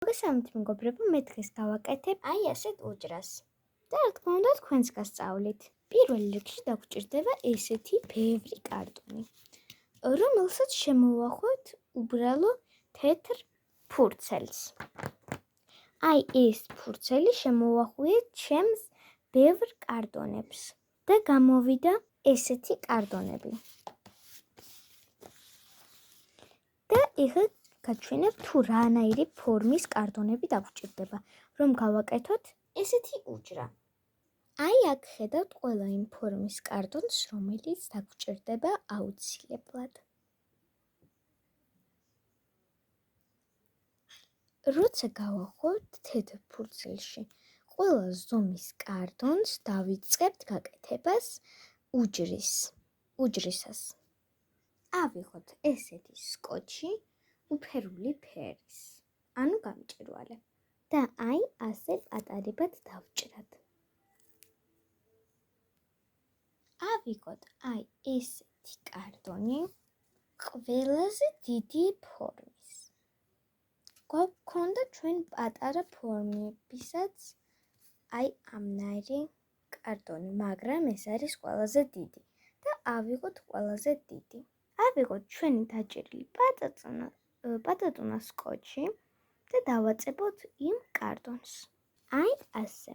მოგესალმებით მეგობრებო, მე დღეს გავაკეთებ აი ასეთ უჯრას. და რა თქმა უნდა, თქვენს გასწავლით. პირველ რიგში დაგვჭირდება ესეთი ბევრი კარტონი, რომელსაც შემოვახვევთ უბრალო თეთრ ფურცელს. აი ეს ფურცელი შემოვახვიეთ ჩემს ბევრ კარტონებს და გამოვიდა ესეთი კარტონები. და ეხლა გაჩვენებ თუ რანაირი ფორმის კარტონები დაგვჭირდება, რომ გავაკეთოთ ესეთი უჯრა. აი აქ ხედავთ ყველა იმ ფორმის კარტონს, რომელიც დაგვჭირდება აუცილებლად. როცა გავახვევთ თეთრ ფურცელში ყველა ზომის კარტონს, დავიწყებთ გაკეთებას უჯრისას. ავიღოთ ესეთი სკოჩი უფერული ფერის, ანუ გამჭვირვალე და აი ასე პატარებად დავჭრათ. ავიღოთ აი ესეთი კარტონი ყველაზე დიდი ფორმის. გვქონდა ჩვენ პატარა ფორმებისაც აი ამნაირი კარტონი, მაგრამ ეს არის ყველაზე დიდი და ავიღოთ ყველაზე დიდი. ავიღოთ ჩვენი დაჭერილი პატატონა სკოჩი და დავაწებოთ იმ კარტონს. აი ასე.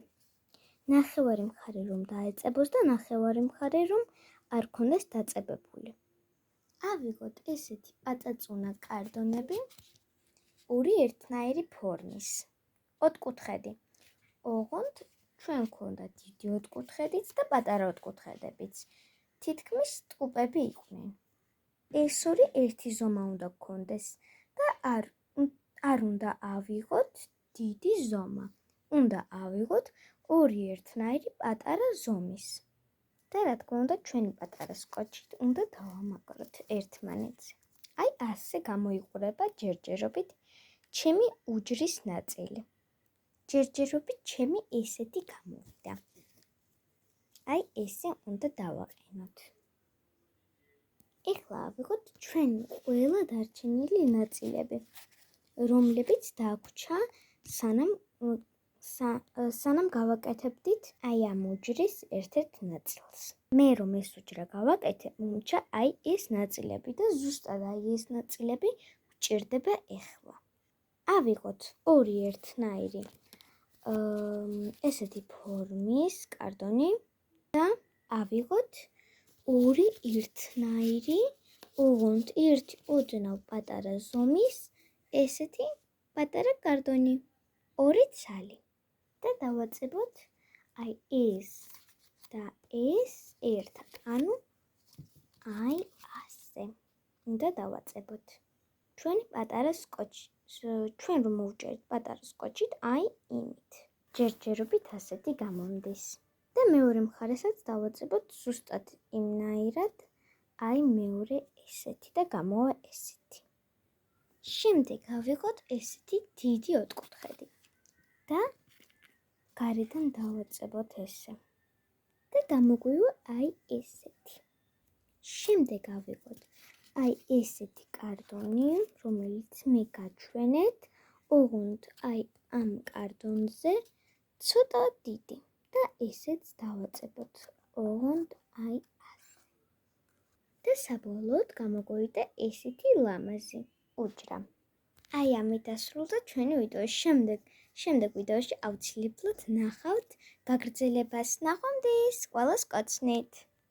ნახევარი მხარე რომ დაეწებოს და ნახევარი მხარე რომ არ ქონდეს დაწებებული. ავიღოთ ესეთი პატატონა კარტონები ორი ერთნაირი ფორმის. ოთხკუთხედი. ოღონდ ჩვენ ქონდა დიდი ოთხკუთხედიც და პატარა ოთხკუთხედებიც. თითქმის ტყუპები იყვნენ. ეს ორი ერთი ზომა უნდა გქონდეს და არ უნდა ავიღოთ დიდი ზომა. უნდა ავიღოთ ორი ერთნაირი პატარა ზომის. და რა თქმა უნდა, ჩვენი პატარა სკოჩით უნდა დავამაგროთ ერთმანეთზე. აი ასე გამოიყურება ჯერჯერობით ჩემი უჯრის ნაწილი. ჯერჯერობით ჩემი ესეთი გამოვიდა. აი ესე უნდა დავაყენოთ. ეხლა ავიღოთ ჩვენი ყველა დარჩენილი ნაწილები, რომლებიც დაგვჭა სანამ გავაკეთებდით აი ამ უჯრის ერთ-ერთ ნაწილს. მე რომ ეს უჯრა გავაკეთე, მომჭა აი ეს ნაწილები და ზუსტად აი ეს ნაწილები გვჭირდება ეხლა. ავიღოთ ორი ერთნაირი ესეთი ფორმის კარტონი და ავიღოთ ორი ერთნაირი, ოღონდ ერთი ოდნავ პატარა ზომის ესეთი პატარა კარტონი, ორი ცალი. და დავაწებოთ აი ეს და ეს ერთად, ანუ აი ასე. უნდა დავაწებოთ ჩვენი პატარა სკოჩი. ჩვენ რომ მოვჭერთ პატარა სკოჩით, აი იმით. ჯერჯერობით ასეთი გამომდის. და მეორე მხარესაც დავაწებოთ ზუსტად იმნაირად, აი მეორე ესეთი და გამოვა ესეთი. შემდეგ ავიღოთ ესეთი დიდი ოთხკუთხედი და გარედან დავაწებოთ ესე. და გამოგვივა აი ესეთი. შემდეგ ავიღოთ აი ესეთი კარტონი, რომელიც მე გაჩვენეთ, ოღონდ აი ამ კარტონზე ცოტა დიდი. და ესეც დავაწებოთ, ოღონდ აი ასე. და საბოლოოდ გამოგვივიდა ესეთი ლამაზი უჯრა. აი ამით დასრულდა ჩვენი ვიდეო. შემდეგ ვიდეოში აუცილებლად ნახავთ გაგრძელებას. ნახვამდის, ყველას კოცნით!